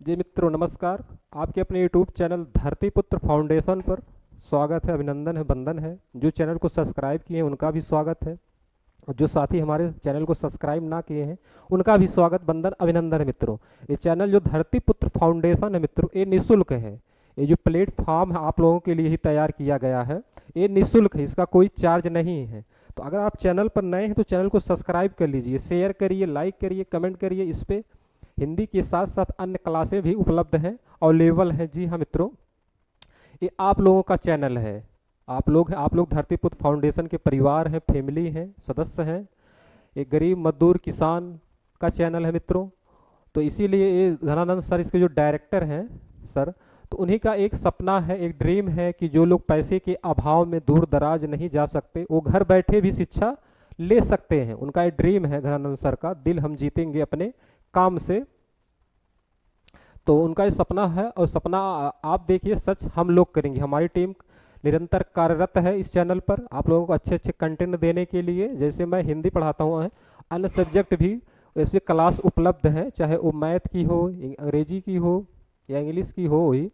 जी मित्रों नमस्कार। आपके अपने यूट्यूब चैनल धरतीपुत्र फाउंडेशन पर स्वागत है, अभिनंदन है, वंदन है। जो चैनल को सब्सक्राइब किए हैं उनका भी स्वागत है, और जो साथी हमारे चैनल को सब्सक्राइब ना किए हैं उनका भी स्वागत, वंदन, अभिनंदन है मित्रों। ये चैनल जो धरतीपुत्र फाउंडेशन है मित्रों, ये निःशुल्क है। ये जो प्लेटफॉर्म है आप लोगों के लिए ही तैयार किया गया है, ये निःशुल्क है, इसका कोई चार्ज नहीं है। तो अगर आप चैनल पर नए हैं तो चैनल को सब्सक्राइब कर लीजिए, शेयर करिए, लाइक करिए, कमेंट करिए। इस पर हिंदी के साथ साथ अन्य क्लासें भी उपलब्ध हैं, अवेलेबल हैं। जी हाँ मित्रों, ये आप लोगों का चैनल है। आप लोग धरतीपुत्र फाउंडेशन के परिवार हैं, फैमिली हैं, सदस्य हैं। ये गरीब मजदूर किसान का चैनल है मित्रों। तो इसीलिए ये धनानंद सर इसके जो डायरेक्टर हैं सर, तो उन्हीं का एक सपना है, एक ड्रीम है कि जो लोग पैसे के अभाव में दूर दराज नहीं जा सकते वो घर बैठे भी शिक्षा ले सकते हैं। उनका एक ड्रीम है धनानंद सर का, दिल हम जीतेंगे अपने काम से। तो उनका ये सपना है, और सपना आप देखिए सच हम लोग करेंगे। हमारी टीम निरंतर कार्यरत है इस चैनल पर आप लोगों को अच्छे अच्छे कंटेंट देने के लिए। जैसे मैं हिंदी पढ़ाता हूँ, अन्य सब्जेक्ट भी इसमें क्लास उपलब्ध है, चाहे वो मैथ की हो, अंग्रेजी की हो, या इंग्लिश की हो ही,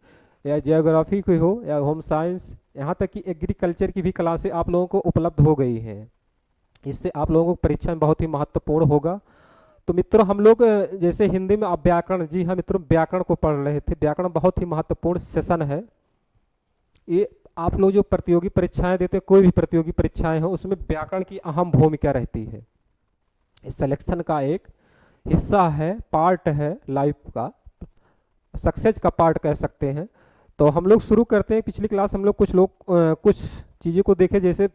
या जियोग्राफी की हो, या होम साइंस, यहाँ तक कि एग्रीकल्चर की भी क्लासें आप लोगों को उपलब्ध हो गई हैं। इससे आप लोगों को परीक्षा में बहुत ही महत्वपूर्ण होगा। तो मित्रों हम लोग जैसे हिंदी में आप व्याकरण, जी हाँ मित्रों, व्याकरण को पढ़ रहे थे। व्याकरण बहुत ही महत्वपूर्ण सेशन है। ये आप लोग जो प्रतियोगी परीक्षाएं देते, कोई भी प्रतियोगी परीक्षाएं हो, उसमें व्याकरण की अहम भूमिका रहती है। इस सिलेक्शन का एक हिस्सा है, पार्ट है, लाइफ का सक्सेस का पार्ट कह सकते हैं। तो हम लोग शुरू करते हैं। पिछली क्लास हम लोग कुछ चीज़ों को देखे, जैसे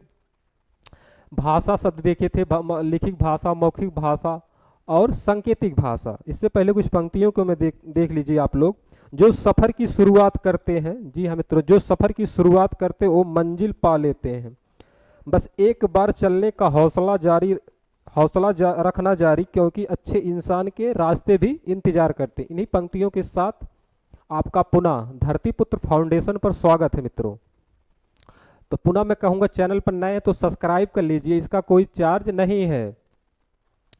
भाषा शब्द देखे थे, लिखित भाषा, मौखिक भाषा और सांकेतिक भाषा। इससे पहले कुछ पंक्तियों को मैं देख लीजिए आप लोग। जो सफर की शुरुआत करते हैं, जी हाँ मित्रों, जो सफर की शुरुआत करते वो मंजिल पा लेते हैं। बस एक बार चलने का रखना जारी, क्योंकि अच्छे इंसान के रास्ते भी इंतजार करते। इन्हीं पंक्तियों के साथ आपका पुनः धरतीपुत्र फाउंडेशन पर स्वागत है मित्रों। तो पुनः मैं कहूँगा, चैनल पर नए हैं तो सब्सक्राइब कर लीजिए, इसका कोई चार्ज नहीं है।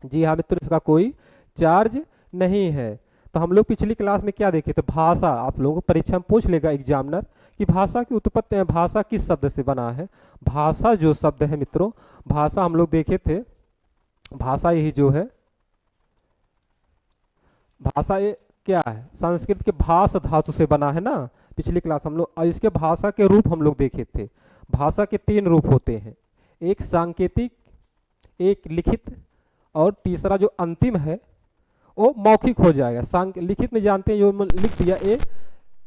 जी हाँ मित्रों, इसका कोई चार्ज नहीं है। तो हम लोग पिछली क्लास में क्या देखे थे? भाषा। आप लोगों को परीक्षा में पूछ लेगा एग्जामिनर कि भाषा की उत्पत्ति, भाषा किस शब्द से बना है। भाषा जो शब्द है मित्रों, भाषा हम लोग देखे थे, भाषा यही जो है, भाषा ये क्या है? संस्कृत के भाष धातु से बना है ना, पिछली क्लास हम लोग। और इसके भाषा के रूप हम लोग देखे थे। भाषा के 3 रूप होते हैं, एक सांकेतिक, एक लिखित, और तीसरा जो अंतिम है वो मौखिक हो जाएगा। लिखित में जानते हैं, जो लिख दिया ये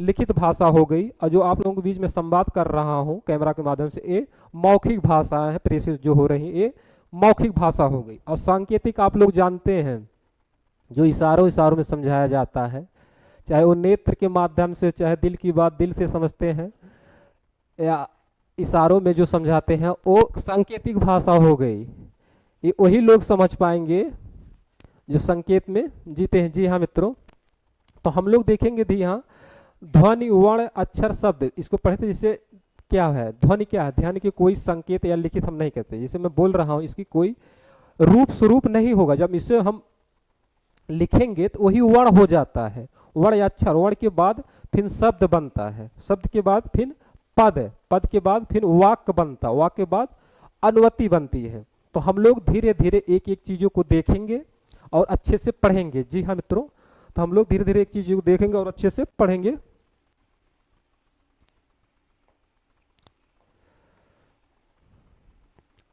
लिखित भाषा हो गई, और जो आप लोगों के बीच में संवाद कर रहा हूँ कैमरा के माध्यम से, ये मौखिक भाषा है। प्रेसिस जो हो रही ये मौखिक भाषा हो गई। और सांकेतिक आप लोग जानते हैं, जो इशारों में समझाया जाता है, चाहे वो नेत्र के माध्यम से, चाहे दिल की बात दिल से समझते हैं, या इशारों में जो समझाते हैं, वो सांकेतिक भाषा हो गई। ये वही लोग समझ पाएंगे जो संकेत में जीते हैं। जी हाँ मित्रों, तो हम लोग देखेंगे दी यहाँ ध्वनि, वर्ण, अक्षर, शब्द, इसको पढ़ते। जैसे क्या है ध्वनि, क्या है? ध्यान के कोई संकेत या लिखित हम नहीं करते। जैसे मैं बोल रहा हूँ, इसकी कोई रूप स्वरूप नहीं होगा। जब इसे हम लिखेंगे तो वही वर्ण हो जाता है, वर्ण या अक्षर। वर्ण के बाद फिर शब्द बनता है, शब्द के बाद फिर पद, पद के बाद फिर वाक्य बनता, वाक्य के बाद अनुवृत्ति बनती है। तो हम लोग धीरे धीरे एक एक चीजों को देखेंगे और अच्छे से पढ़ेंगे। जी हाँ मित्रों, तो हम लोग धीरे धीरे एक चीज को देखेंगे और अच्छे से पढ़ेंगे।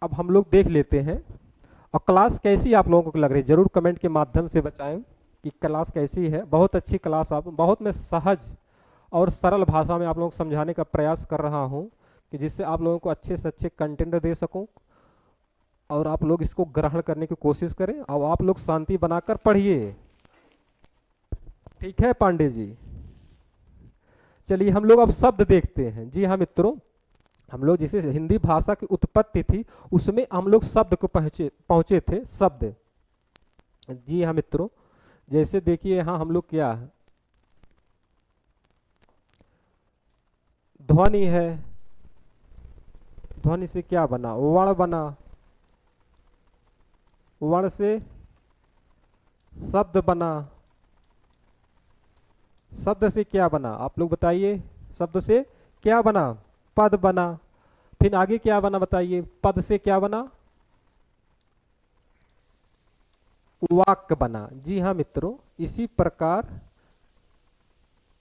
अब हम लोग देख लेते हैं, और क्लास कैसी आप लोगों को लग रही है जरूर कमेंट के माध्यम से बताएं कि क्लास कैसी है। बहुत अच्छी क्लास, आप बहुत मैं सहज और सरल भाषा में आप लोगों को समझाने का प्रयास कर रहा हूं, कि जिससे आप लोगों को अच्छे से अच्छे कंटेंट दे सकूं, और आप लोग इसको ग्रहण करने की कोशिश करें। और आप लोग शांति बनाकर पढ़िए, ठीक है पांडे जी? चलिए हम लोग अब शब्द देखते हैं। जी हाँ मित्रों, हम लोग जैसे हिंदी भाषा की उत्पत्ति थी, उसमें हम लोग शब्द को पहुंचे थे, शब्द। जी हाँ मित्रों, जैसे देखिए यहाँ हम लोग क्या है, ध्वनि है, ध्वनि से क्या बना? वर्ण बना, वर्ण से शब्द बना, शब्द से क्या बना, आप लोग बताइए। शब्द से क्या बना? पद बना। फिर आगे क्या बना बताइए? पद से क्या बना? वाक्य बना। जी हाँ मित्रों, इसी प्रकार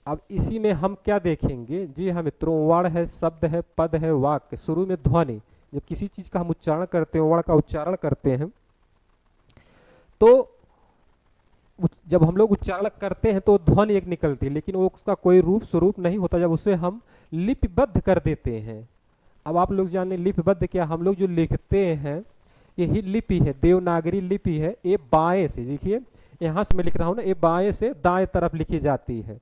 अब इसी में हम क्या देखेंगे? जी हाँ मित्रों, वर्ण है, शब्द है, पद है, वाक्य, शुरू में ध्वनि। जब किसी चीज का हम उच्चारण करते हैं, वर्ण का उच्चारण करते हैं, तो जब हम लोग उच्चारण करते हैं तो ध्वनि एक निकलती है, लेकिन वो उसका कोई रूप स्वरूप नहीं होता जब उसे हम लिपिबद्ध कर देते हैं। अब आप लोग जाने लिपिबद्ध क्या? हम लोग जो लिखते हैं यही लिपि है, देवनागरी लिपि है। ये बाएं से देखिए, यहां से मैं लिख रहा हूं ना, ये बाएं से दाएं तरफ लिखी जाती है।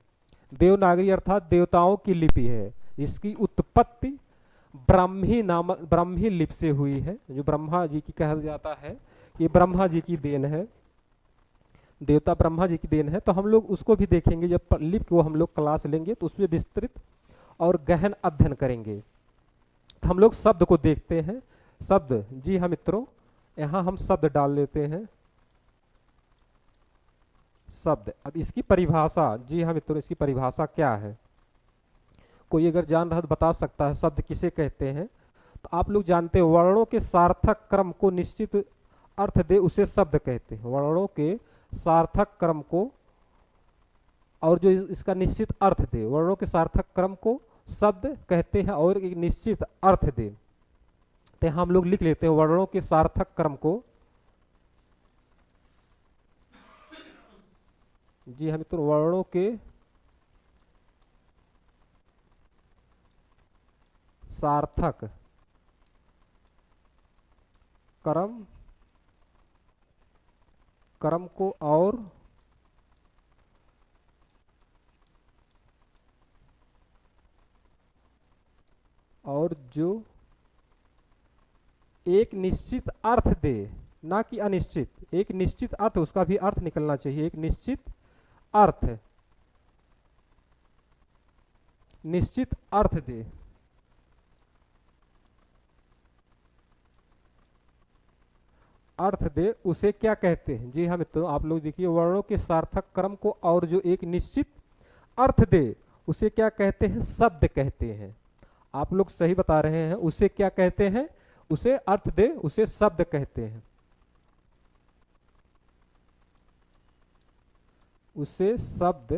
देवनागरी अर्थात देवताओं की लिपि है, जिसकी उत्पत्ति ब्राह्मी नामक ब्राह्मी लिपि से हुई है, जो ब्रह्मा जी की कहा जाता है। ये ब्रह्मा जी की देन है, देवता ब्रह्मा जी की देन है। तो हम लोग उसको भी देखेंगे, जब लिपि को हम लोग क्लास लेंगे तो उसमें विस्तृत और गहन अध्ययन करेंगे। तो हम लोग शब्द को देखते हैं। शब्द, जी हाँ मित्रों, यहां हम शब्द डाल लेते हैं। शब्द, अब इसकी परिभाषा, जी हाँ मित्रों, इसकी परिभाषा क्या है? कोई अगर जान रहा तो बता सकता है शब्द किसे कहते हैं? तो आप लोग जानते हैं, वर्णों के सार्थक क्रम को निश्चित अर्थ दे उसे शब्द कहते हैं। वर्णों के सार्थक क्रम को और जो इसका निश्चित अर्थ दे, वर्णों के सार्थक क्रम को शब्द कहते हैं और एक निश्चित अर्थ दे। तो हम लोग लिख लेते हैं वर्णों के सार्थक क्रम को, जी हम तो वर्णों के सार्थक क्रम क्रम को और जो एक निश्चित अर्थ दे, ना कि अनिश्चित, एक निश्चित अर्थ, उसका भी अर्थ निकलना चाहिए। एक निश्चित अर्थ, निश्चित अर्थ दे। अर्थ दे उसे क्या कहते हैं? जी हाँ मित्रों, आप लोग देखिए, वर्णों के सार्थक क्रम को और जो एक निश्चित अर्थ दे उसे क्या कहते हैं? शब्द कहते हैं। आप लोग सही बता रहे हैं। उसे क्या कहते हैं? उसे अर्थ दे उसे शब्द कहते हैं, उसे शब्द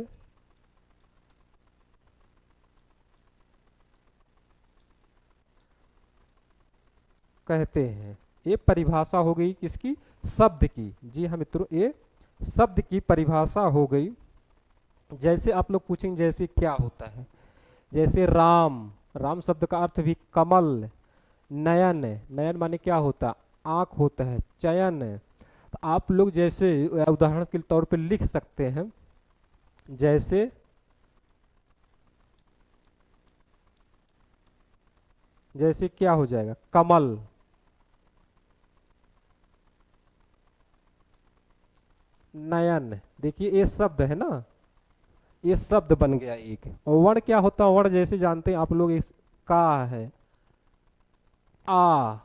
कहते हैं। ये परिभाषा हो गई किसकी? शब्द की। जी हाँ मित्रों, ये शब्द की परिभाषा हो गई। जैसे आप लोग पूछेंगे जैसे क्या होता है, जैसे राम, राम शब्द का अर्थ भी कमल, नयन, नयन माने क्या होता? आंख होता है। चयन, तो आप लोग जैसे उदाहरण के तौर पे लिख सकते हैं, जैसे जैसे क्या हो जाएगा? कमल, नयन। देखिए ये शब्द है ना, ये शब्द बन गया एक। और वर्ण क्या होता है? वर्ण जैसे जानते हैं आप लोग, इस का है, आ,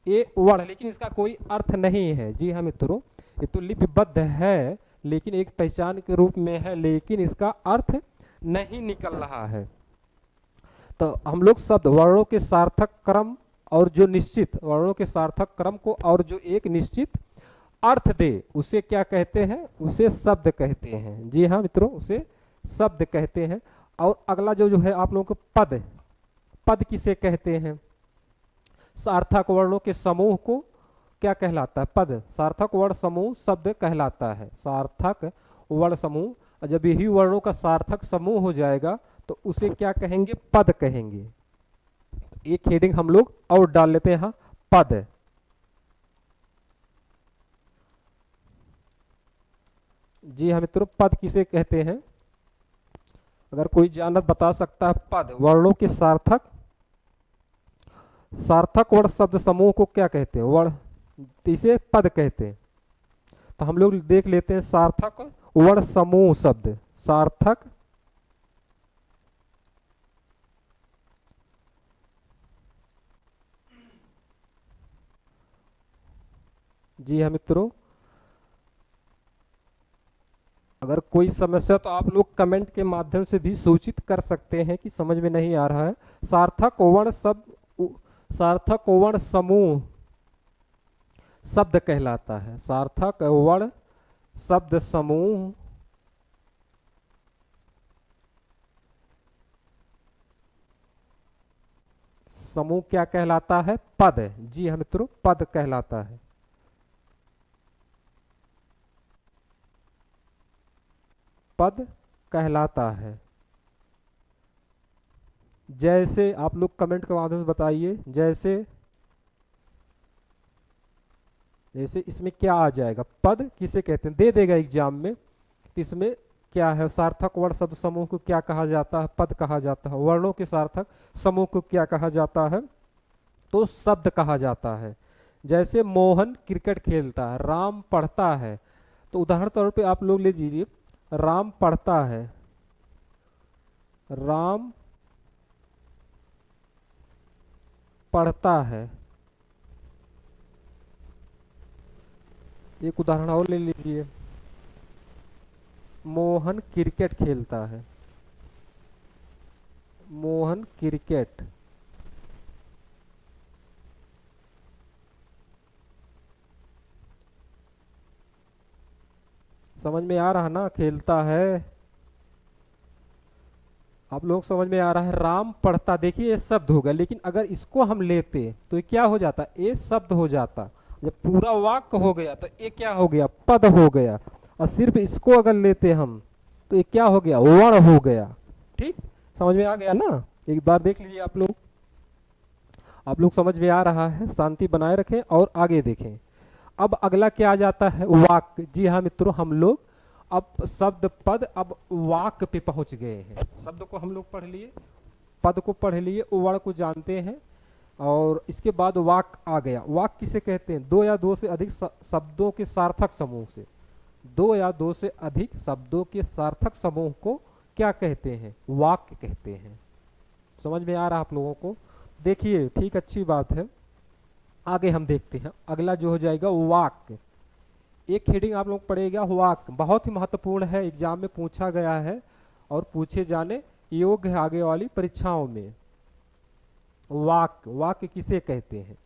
ये वर्ण, लेकिन इसका कोई अर्थ नहीं है। जी हाँ मित्रों, ये तो लिपिबद्ध है, लेकिन एक पहचान के रूप में है, लेकिन इसका अर्थ नहीं निकल रहा है। तो हम लोग शब्द, वर्णों के सार्थक क्रम और जो निश्चित, वर्णों के सार्थक क्रम को और जो एक निश्चित अर्थ दे उसे क्या कहते हैं? उसे शब्द कहते हैं। जी हाँ मित्रों, उसे शब्द कहते हैं। और अगला जो जो है आप लोगों को पद, पद किसे कहते हैं? सार्थक वर्णों के समूह को क्या कहलाता है? पद। सार्थक वर्ण समूह शब्द कहलाता है। सार्थक वर्ण समूह, और जब यही वर्णों का सार्थक समूह हो जाएगा तो उसे क्या कहेंगे? पद कहेंगे। एक हेडिंग हम लोग और डाल लेते हैं यहाँ, पद। जी हाँ मित्रों, पद किसे कहते हैं? अगर कोई जानत बता सकता है, पद वर्णों के सार्थक, सार्थक वर्ण शब्द समूह को क्या कहते हैं? वर्ण, इसे पद कहते हैं। तो हम लोग देख लेते हैं सार्थक वर्ण समूह शब्द, सार्थक जी हाँ मित्रों, अगर कोई समस्या तो आप लोग कमेंट के माध्यम से भी सूचित कर सकते हैं कि समझ में नहीं आ रहा है। सार्थक वर्ण शब्द, सार्थक वर्ण समूह शब्द कहलाता है। सार्थक वर्ण शब्द समूह समूह क्या कहलाता है? पद। जी हाँ मित्रों, पद कहलाता है। पद कहलाता है। जैसे आप लोग कमेंट के माध्यम से बताइए, जैसे जैसे इसमें क्या आ जाएगा? पद किसे कहते हैं? दे देगा एग्जाम में। तो इसमें क्या है? सार्थक वर्ण शब्द समूह को क्या कहा जाता है? पद कहा जाता है। वर्णों के सार्थक समूह को क्या कहा जाता है? तो शब्द कहा जाता है। जैसे मोहन क्रिकेट खेलता है, राम पढ़ता है। तो उदाहरण तौर पे आप लोग ले लीजिए, राम पढ़ता है, राम पढ़ता है। एक उदाहरण और ले लीजिए, मोहन क्रिकेट खेलता है, मोहन क्रिकेट। समझ में आ रहा ना? खेलता है। आप लोग समझ में आ रहा है? राम पढ़ता, देखिए ये शब्द होगा, लेकिन अगर इसको हम लेते तो ये क्या हो जाता? ये शब्द हो जाता। जब पूरा वाक्य हो गया तो ये क्या हो गया? पद हो गया। और सिर्फ इसको अगर लेते हम तो ये क्या हो गया? वर्ण हो गया। ठीक, समझ में आ गया ना? एक बार देख लीजिए आप लोग। आप लोग समझ में आ रहा है? शांति बनाए रखें और आगे देखें। अब अगला क्या आ जाता है? वाक्य। जी हाँ मित्रों, हम लोग अब शब्द पद अब वाक्य पे पहुंच गए हैं। शब्द को हम लोग पढ़ लिए, पद को पढ़ लिए, वर्ण को जानते हैं, और इसके बाद वाक्य आ गया। वाक्य किसे कहते हैं? दो या दो से अधिक शब्दों के सार्थक समूह से, दो या दो से अधिक शब्दों के सार्थक समूह को क्या कहते हैं? वाक्य कहते हैं। समझ में आ रहा आप लोगों को? देखिए ठीक, अच्छी बात है। आगे हम देखते हैं, अगला जो हो जाएगा वाक्य। एक हेडिंग आप लोग पढ़ेगा वाक्य, बहुत ही महत्वपूर्ण है, एग्जाम में पूछा गया है और पूछे जाने योग्य है आगे वाली परीक्षाओं में। वाक्य, वाक्य किसे कहते हैं?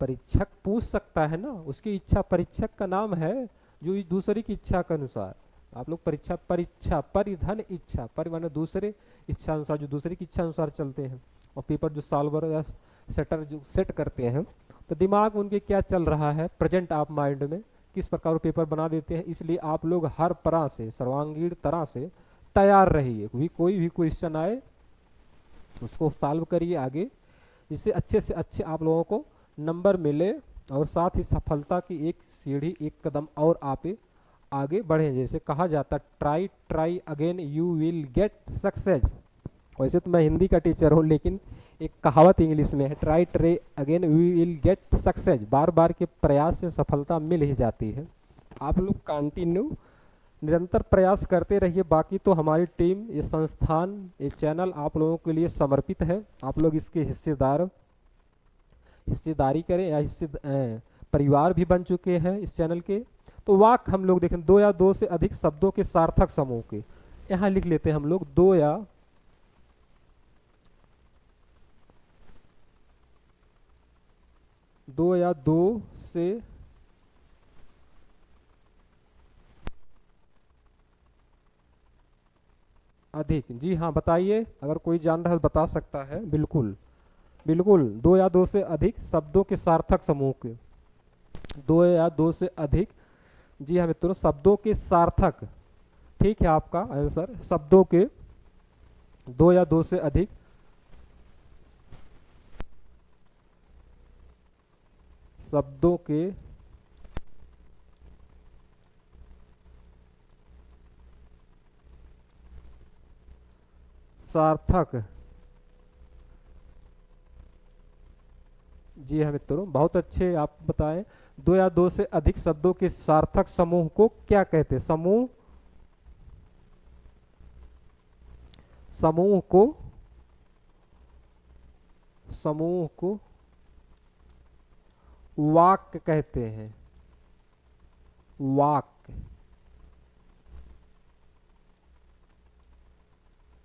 परीक्षक पूछ सकता है ना, उसकी इच्छा परीक्षक का नाम है, जो इस दूसरे की इच्छा के अनुसार। आप लोग परीक्षा, परीक्षा परिधन इच्छा, पर माने दूसरे इच्छा अनुसार, जो दूसरे की इच्छा अनुसार चलते हैं। और पेपर जो सॉल्वर या सेटर जो सेट करते हैं, तो दिमाग में उनके क्या चल रहा है, प्रेजेंट ऑफ माइंड में किस प्रकार वो पेपर बना देते हैं। इसलिए आप लोग हर तरह से, सर्वांगीण तरह से तैयार रहिए। कोई भी क्वेश्चन आए उसको सॉल्व करिए आगे, जिससे अच्छे से अच्छे आप लोगों को नंबर मिले, और साथ ही सफलता की एक सीढ़ी, एक कदम और आप आगे बढ़े। जैसे कहा जाता, try try again you will get success. वैसे तो मैं हिंदी का टीचर हूँ, लेकिन एक कहावत इंग्लिश में है, try try again we will get success. बार बार के प्रयास से सफलता मिल ही जाती है। आप लोग कंटिन्यू निरंतर प्रयास करते रहिए। बाकी तो हमारी टीम, ये संस्थान, ये चैनल आप लोगों के लिए समर्पित है। आप लोग इसके हिस्सेदारी करें, या परिवार भी बन चुके हैं इस चैनल के। तो वाक्य हम लोग देखें, दो या दो से अधिक शब्दों के सार्थक समूह के। यहाँ लिख लेते हैं हम लोग, दो या दो से अधिक। जी हाँ बताइए, अगर कोई जान रहा है बता सकता है। बिल्कुल बिल्कुल, दो या दो से अधिक शब्दों के सार्थक समूह के, दो या दो से अधिक। जी हाँ मित्रों, शब्दों के सार्थक। ठीक है, आपका आंसर शब्दों के, दो या दो से अधिक शब्दों के सार्थक। जी हाँ मित्रों, बहुत अच्छे आप बताएं। दो या दो से अधिक शब्दों के सार्थक समूह को क्या कहते हैं? समूह को समूह को वाक्य कहते हैं। वाक्य।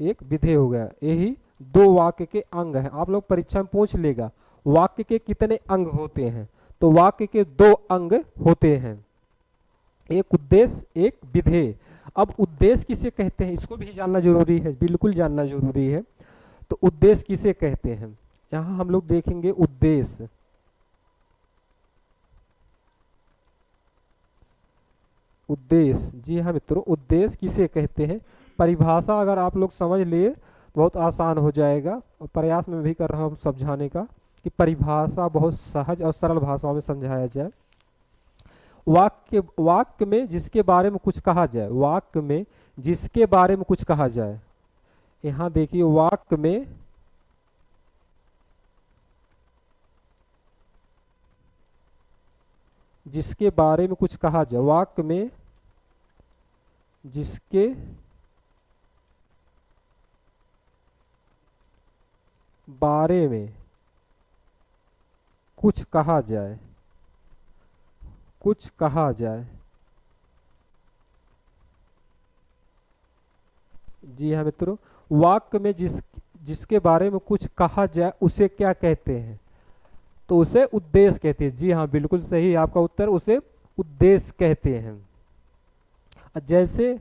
एक विधेय हो गया। यही दो वाक्य के अंग हैं। आप लोग परीक्षा में पूछ लेगा वाक्य के कितने अंग होते हैं, तो वाक्य के दो अंग होते हैं, एक उद्देश्य एक विधेय। अब उद्देश्य किसे कहते हैं इसको भी जानना जरूरी है, बिल्कुल जानना जरूरी है। तो उद्देश्य किसे कहते हैं, यहां हम लोग देखेंगे उद्देश्य। उद्देश्य, जी हाँ मित्रों, उद्देश्य किसे कहते हैं, परिभाषा अगर आप लोग समझ लिए तो बहुत आसान हो जाएगा। और प्रयास में भी कर रहा हूँ समझाने का कि परिभाषा बहुत सहज और सरल भाषाओं में समझाया जाए। वाक्य में जिसके बारे में कुछ कहा जाए, वाक्य में जिसके बारे में कुछ कहा जाए। यहां देखिए वाक्य में जिसके बारे में कुछ कहा जाए, वाक्य में जिसके बारे में कुछ कहा जाए, कुछ कहा जाए। जी हाँ मित्रों, वाक्य में जिसके बारे में कुछ कहा जाए उसे क्या कहते हैं, तो उसे उद्देश्य कहते हैं। जी हाँ बिल्कुल सही आपका उत्तर, उसे उद्देश्य कहते हैं। जैसे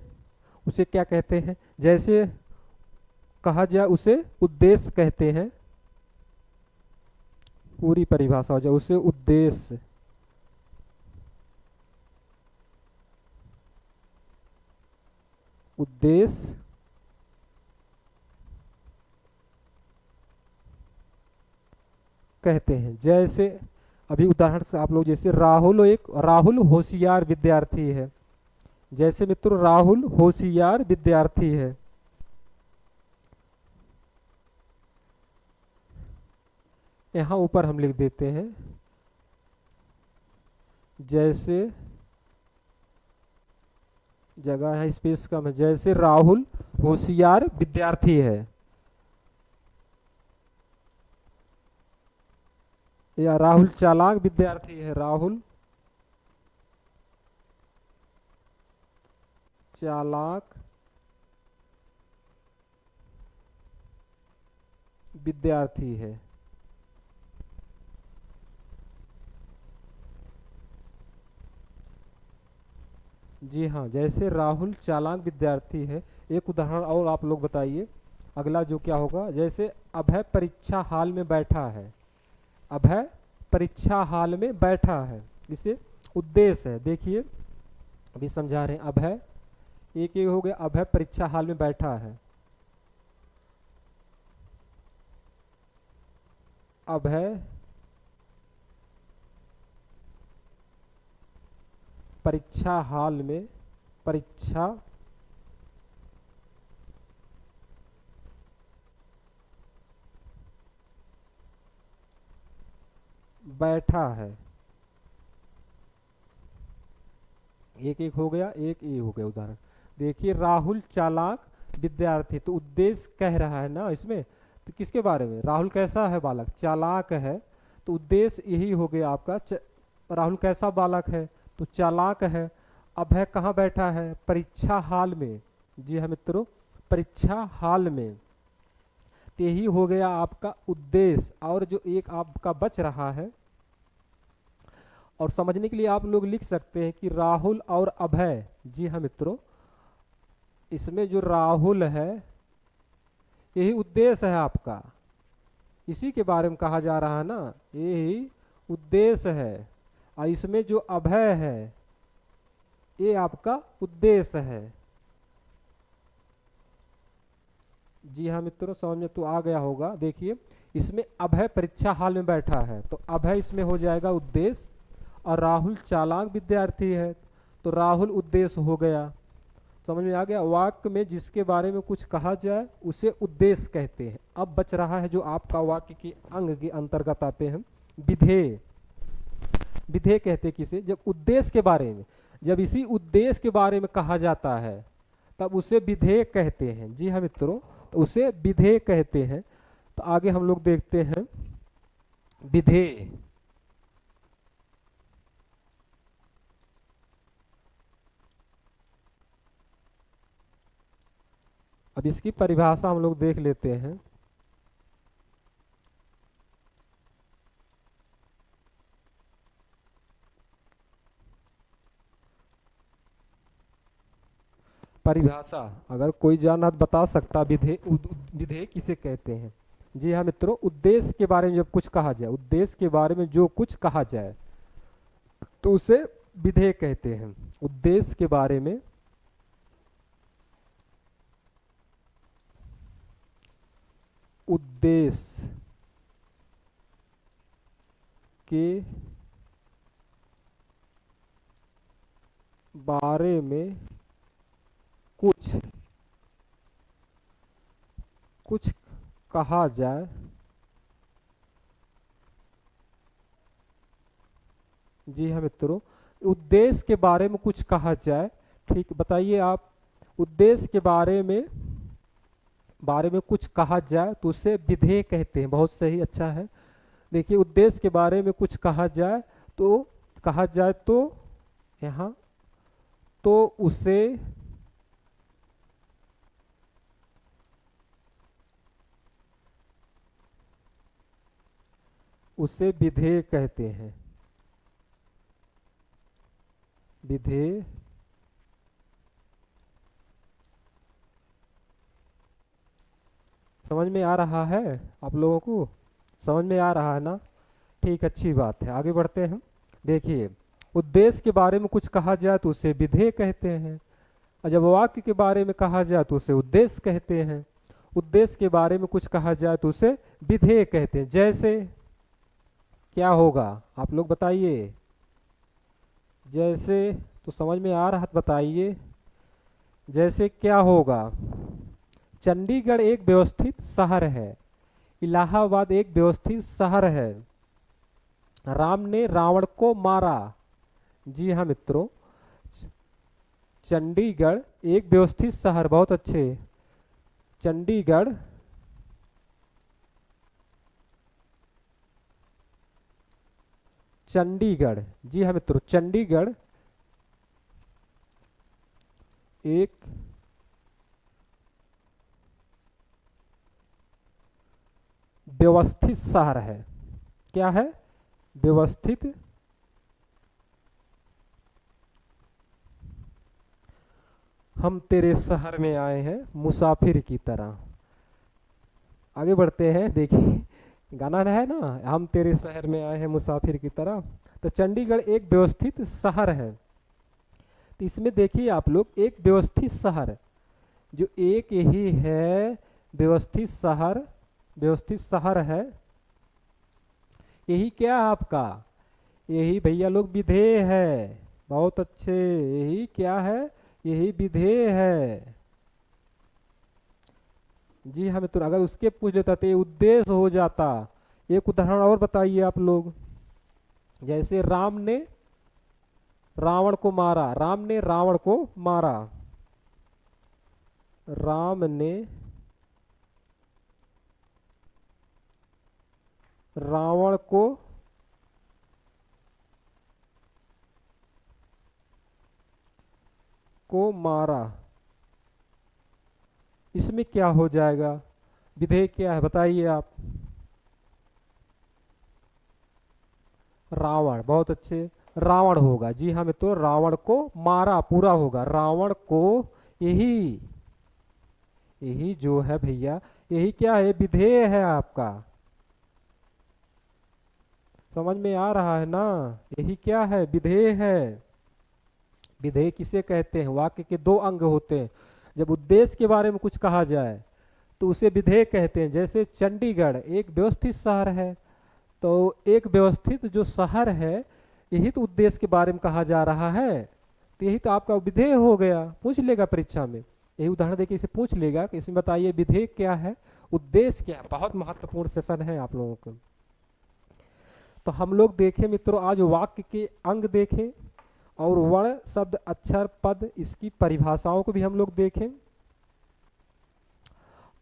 उसे क्या कहते हैं, जैसे कहा जाए उसे उद्देश्य कहते हैं। पूरी परिभाषा हो जाए, उसे उद्देश्य उद्देश्य कहते हैं। जैसे अभी उदाहरण से आप लोग, जैसे राहुल होशियार विद्यार्थी है। जैसे मित्रों राहुल होशियार विद्यार्थी है, यहां ऊपर हम लिख देते हैं जैसे, जगह है स्पेस कम है, जैसे राहुल होशियार विद्यार्थी है, या राहुल चालाक विद्यार्थी है, राहुल चालाक विद्यार्थी है। जी हाँ, जैसे राहुल चालाक विद्यार्थी है। एक उदाहरण और आप लोग बताइए अगला जो क्या होगा, जैसे अभय परीक्षा हाल में बैठा है। अभय परीक्षा हाल में बैठा है, इसे उद्देश्य है। देखिए अभी समझा रहे हैं, अभय एक हो गया, अभय परीक्षा हाल में बैठा है। अभय परीक्षा हाल में परीक्षा बैठा है। एक एक हो गया, एक ए हो गया उदाहरण। देखिए राहुल चालाक विद्यार्थी, तो उद्देश्य कह रहा है ना इसमें, तो किसके बारे में, राहुल कैसा है बालक, चालाक है, तो उद्देश्य यही हो गया आपका। राहुल कैसा बालक है, तो चालाक है। अभय कहाँ बैठा है, परीक्षा हाल में। जी हाँ मित्रों, परीक्षा हाल में, तो यही हो गया आपका उद्देश्य। और जो एक आपका बच रहा है, और समझने के लिए आप लोग लिख सकते हैं कि राहुल और अभय। जी हाँ मित्रों, इसमें जो राहुल है यही उद्देश्य है आपका, इसी के बारे में कहा जा रहा है ना, यही उद्देश्य है। और इसमें जो अभय है ये आपका उद्देश्य है। जी हाँ मित्रों, समझ में तो आ गया होगा। देखिए इसमें अभय परीक्षा हाल में बैठा है, तो अभय इसमें हो जाएगा उद्देश्य, और राहुल चालाक विद्यार्थी है, तो राहुल उद्देश्य हो गया। समझ में आ गया। वाक्य में जिसके बारे में कुछ कहा जाए उसे उद्देश्य कहते हैं। अब बच रहा है जो आपका वाक्य के अंग के अंतर्गत आते हैं, विधेय। विधेय कहते किसे, जब उद्देश्य के बारे में, जब इसी उद्देश्य के बारे में कहा जाता है तब उसे विधेय कहते हैं। जी हाँ मित्रों, तो उसे विधेय कहते हैं। तो आगे हम लोग देखते हैं विधेय। अब इसकी परिभाषा हम लोग देख लेते हैं। परिभाषा अगर कोई जाना तो बता सकता, विधेय किसे कहते हैं? जी हाँ मित्रों, उद्देश्य के बारे में जब कुछ कहा जाए, उद्देश्य के बारे में जो कुछ कहा जाए तो उसे विधेय कहते हैं। उद्देश्य के बारे में उद्देश्य के बारे में कुछ कुछ कहा जाए, जी हाँ मित्रों, उद्देश्य के बारे में कुछ कहा जाए। ठीक, बताइए आप, उद्देश्य के बारे में कुछ कहा जाए तो उसे विधेय कहते हैं। बहुत सही, अच्छा है। देखिए, उद्देश्य के बारे में कुछ कहा जाए तो यहाँ तो उसे विधेय कहते हैं। विधेय समझ में आ रहा है आप लोगों को? समझ में आ रहा है ना? ठीक, अच्छी बात है, आगे बढ़ते हैं हम। देखिए, उद्देश्य के बारे में कुछ कहा जाए तो उसे विधेय कहते हैं, और जब वाक्य के बारे में कहा जाए तो उसे उद्देश्य कहते हैं। उद्देश्य के बारे में कुछ कहा जाए तो उसे विधेय कहते हैं। जैसे क्या होगा, आप लोग बताइए। जैसे तो समझ में आ रहा, बताइए। जैसे क्या होगा? चंडीगढ़ एक व्यवस्थित शहर है, इलाहाबाद एक व्यवस्थित शहर है, राम ने रावण को मारा। जी हाँ मित्रों, चंडीगढ़ एक व्यवस्थित शहर, बहुत अच्छे। चंडीगढ़ जी हाँ मित्रों, चंडीगढ़ एक व्यवस्थित शहर है। क्या है? व्यवस्थित। हम तेरे शहर में आए हैं मुसाफिर की तरह। आगे बढ़ते हैं, देखिए गाना है ना, हम तेरे शहर में आए हैं मुसाफिर की तरह। तो चंडीगढ़ एक व्यवस्थित शहर है। तो इसमें देखिए आप लोग, एक व्यवस्थित शहर जो एक ही है, व्यवस्थित शहर है, यही क्या आपका, यही भैया लोग विधेय है। बहुत अच्छे, यही क्या है? यही विधेय है। जी हाँ मित्रों, अगर उसके पूछ लेता तो ये उद्देश्य हो जाता। एक उदाहरण और बताइए आप लोग। जैसे राम ने रावण को मारा, राम ने रावण को मारा, राम ने रावण को मारा। इसमें क्या हो जाएगा? विधेय क्या है, बताइए आप। रावण, बहुत अच्छे, रावण होगा। जी हाँ मित्रों, रावण को मारा पूरा होगा, रावण को, यही यही जो है भैया, यही क्या है? विधेय है आपका। समझ में आ रहा है ना? यही क्या है? विधेय है। विधेय किसे कहते हैं? वाक्य के दो अंग होते हैं। जब उद्देश्य के बारे में कुछ कहा जाए तो उसे विधेय कहते हैं। जैसे चंडीगढ़ एक व्यवस्थित शहर है, तो एक व्यवस्थित जो शहर है, यही तो उद्देश्य के बारे में कहा जा रहा है, तो यही तो आपका विधेय हो गया। पूछ लेगा परीक्षा में, यही उदाहरण देके इसे पूछ लेगा कि इसमें बताइए विधेय क्या है, उद्देश्य क्या है। बहुत महत्वपूर्ण सेशन है आप लोगों को। तो हम लोग देखें मित्रों, आज वाक्य के अंग देखें और वर्ण शब्द अक्षर पद, इसकी परिभाषाओं को भी हम लोग देखें।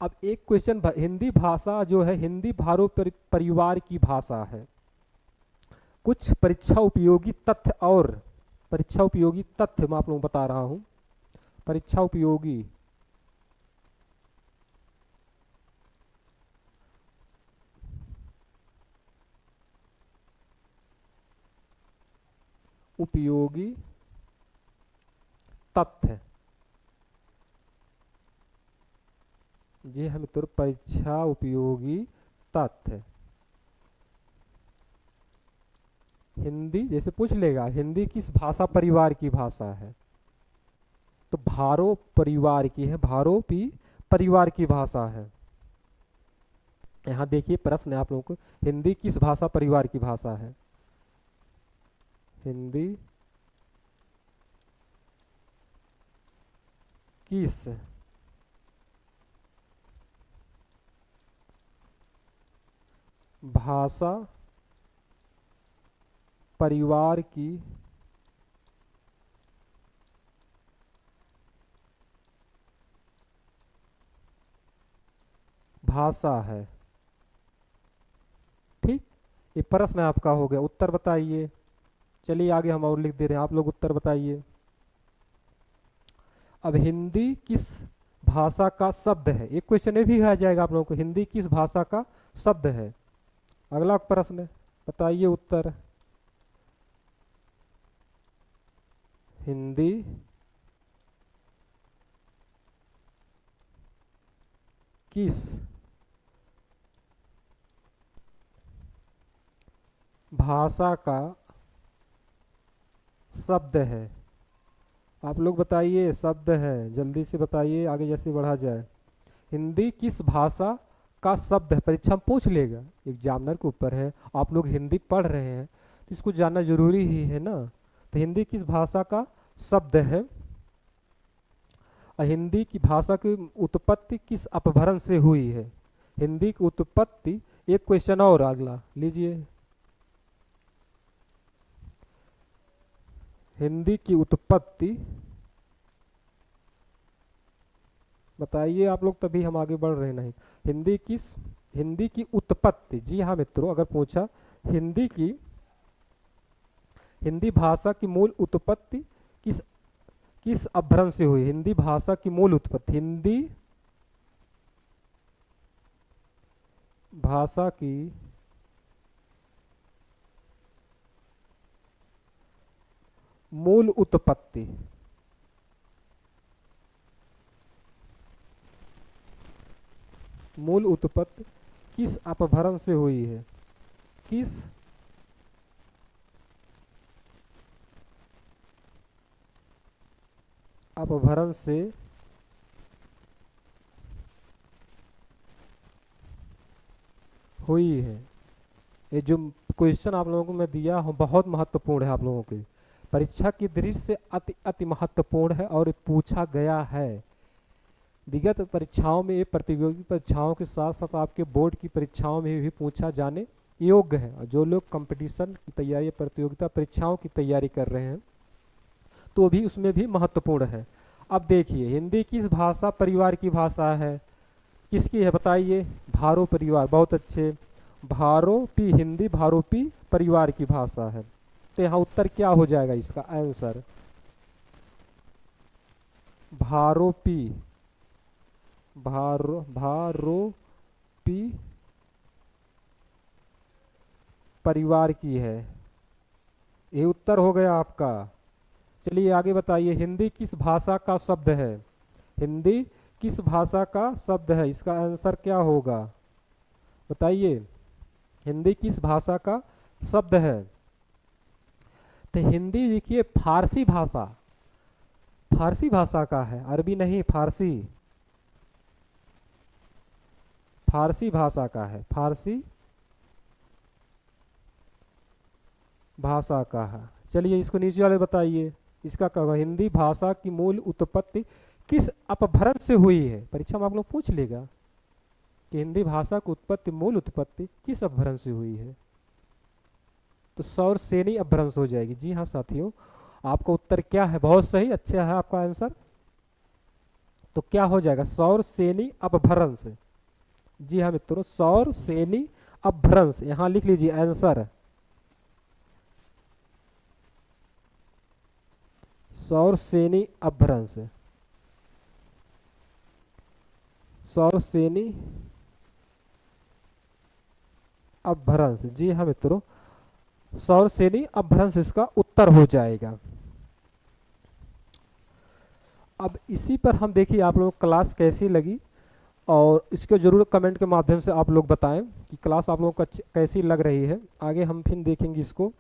अब एक क्वेश्चन, हिंदी भाषा जो है, हिंदी भारो परिवार की भाषा है। कुछ परीक्षा उपयोगी तथ्य मैं आप लोगों को बता रहा हूं। परीक्षा उपयोगी उपयोगी तथ्य। जी हाँ मित्रों, परीक्षा उपयोगी तथ्य। हिंदी जैसे पूछ लेगा, हिंदी किस भाषा परिवार की भाषा है, तो भारो परिवार की है, भारोपी परिवार की भाषा है। यहाँ देखिए प्रश्न है आप लोगों को, हिंदी किस भाषा परिवार की भाषा है। हिंदी किस भाषा परिवार की भाषा है। ठीक, ये प्रश्न आपका हो गया, उत्तर बताइए। चलिए आगे हम और लिख दे रहे हैं, आप लोग उत्तर बताइए। अब हिंदी किस भाषा का शब्द है, एक क्वेश्चन ये भी आ जाएगा आप लोगों को, हिंदी किस भाषा का शब्द है। अगला प्रश्न, बताइए उत्तर। हिंदी किस भाषा का शब्द है। आप लोग बताइए, शब्द है, जल्दी से बताइए आगे जैसे बढ़ा जाए। हिंदी किस भाषा का शब्द है, परीक्षा में पूछ लेगा, एग्जामिनर के ऊपर है। आप लोग हिंदी पढ़ रहे हैं तो इसको जानना जरूरी ही है ना। तो हिंदी किस भाषा का शब्द है, और हिंदी की भाषा की उत्पत्ति किस अपभ्रंश से हुई है। हिंदी की उत्पत्ति, एक क्वेश्चन और अगला लीजिए। हिंदी की उत्पत्ति बताइए आप लोग, तभी हम आगे बढ़ रहे नहीं। हिंदी की उत्पत्ति, जी हाँ मित्रों, अगर पूछा हिंदी भाषा की मूल उत्पत्ति किस किस अपभ्रंश से हुई। हिंदी भाषा की मूल उत्पत्ति, हिंदी भाषा की मूल उत्पत्ति किस अपभ्रंश से हुई है। किस अपभ्रंश से हुई है। ये जो क्वेश्चन आप लोगों को मैं दिया हूँ बहुत महत्वपूर्ण है, आप लोगों की परीक्षा की दृष्टि से अति अति महत्वपूर्ण है, और पूछा गया है विगत परीक्षाओं में। ये प्रतियोगी परीक्षाओं के साथ साथ आपके बोर्ड की परीक्षाओं में भी पूछा जाने योग्य है। और जो लोग कंपटीशन की तैयारी, प्रतियोगिता परीक्षाओं की तैयारी कर रहे हैं तो भी उसमें भी महत्वपूर्ण है। अब देखिए, हिंदी किस भाषा परिवार की भाषा है, किसकी है बताइए। भारो परिवार, बहुत अच्छे, भारोपी, हिंदी भारोपी परिवार की भाषा है। तो यहाँ उत्तर क्या हो जाएगा इसका आंसर, भारोपी, भारोपी परिवार की है। ये उत्तर हो गया आपका। चलिए आगे बताइए, हिंदी किस भाषा का शब्द है। हिंदी किस भाषा का शब्द है, इसका आंसर क्या होगा बताइए। हिंदी किस भाषा का शब्द है, तो हिंदी देखिए फारसी भाषा का है, अरबी नहीं, फारसी भाषा का है, फारसी भाषा का है। चलिए इसको नीचे वाले बताइए, इसका क्या होगा। हिंदी भाषा की मूल उत्पत्ति किस अपभ्रंश से हुई है, परीक्षा में आप लोग पूछ लेगा कि हिंदी भाषा की उत्पत्ति, मूल उत्पत्ति किस अपभ्रंश से हुई है, तो सौर सेनी अपभ्रंश हो जाएगी। जी हाँ साथियों, आपका उत्तर क्या है, बहुत सही, अच्छा है आपका आंसर। तो क्या हो जाएगा, सौर सेनी अपभ्रंश। जी हाँ मित्रों, सौर सेनी अपभ्रंश, यहां लिख लीजिए आंसर, सौर सेनी अपभ्रंश, सौर सेनी अपभ्रंश। जी हाँ मित्रों, सौर सेनी अपभ्रंश इसका उत्तर हो जाएगा। अब इसी पर हम देखिए आप लोगों को क्लास कैसी लगी, और इसको जरूर कमेंट के माध्यम से आप लोग बताएं कि क्लास आप लोगों को कैसी लग रही है। आगे हम फिर देखेंगे इसको।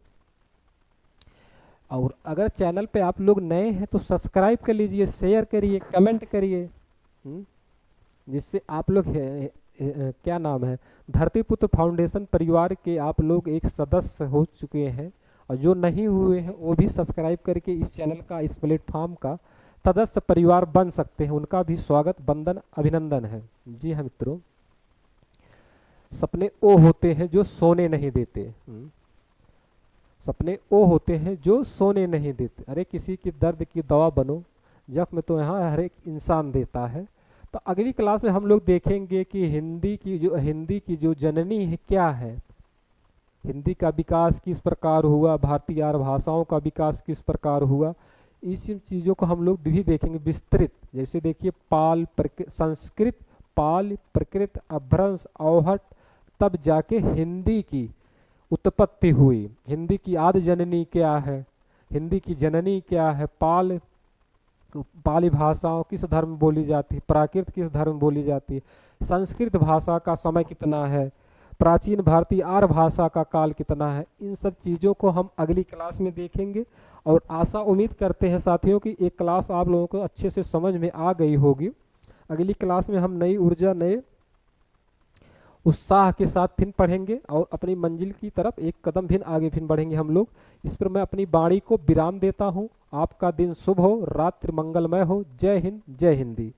और अगर चैनल पे आप लोग नए हैं तो सब्सक्राइब कर लीजिए, शेयर करिए, कमेंट करिए, जिससे आप लोग क्या नाम है, धरतीपुत्र फाउंडेशन परिवार के आप लोग एक सदस्य हो चुके हैं, और जो नहीं हुए हैं वो भी सब्सक्राइब करके इस चैनल का, इस प्लेटफॉर्म का सदस्य परिवार बन सकते हैं। उनका भी स्वागत, वंदन, अभिनंदन है। जी हाँ मित्रों, सपने वो होते हैं जो सोने नहीं देते। सपने वो होते हैं जो सोने नहीं देते। अरे किसी की दर्द की दवा बनो, जख्म तो यहाँ हर एक इंसान देता है। तो अगली क्लास में हम लोग देखेंगे कि हिंदी की जो जननी है क्या है, हिंदी का विकास किस प्रकार हुआ, भारतीय आर्य भाषाओं का विकास किस प्रकार हुआ, इस चीज़ों को हम लोग भी देखेंगे विस्तृत। जैसे देखिए संस्कृत, पाल, प्रकृत, अपभ्रंश, अवहट, तब जाके हिंदी की उत्पत्ति हुई। हिंदी की आदि जननी क्या है, हिंदी की जननी क्या है, पाली भाषाओं किस धर्म में बोली जाती है, प्राकृत किस धर्म में बोली जाती है, संस्कृत भाषा का समय कितना है, प्राचीन भारतीय आर्य भाषा का काल कितना है। इन सब चीज़ों को हम अगली क्लास में देखेंगे। और आशा उम्मीद करते हैं साथियों कि एक क्लास आप लोगों को अच्छे से समझ में आ गई होगी। अगली क्लास में हम नई ऊर्जा, नए उत्साह के साथ फिर पढ़ेंगे और अपनी मंजिल की तरफ एक कदम फिर आगे फिर बढ़ेंगे हम लोग। इस पर मैं अपनी वाणी को विराम देता हूँ। आपका दिन शुभ हो, रात्रि मंगलमय हो। जय हिंद, जय हिंदी।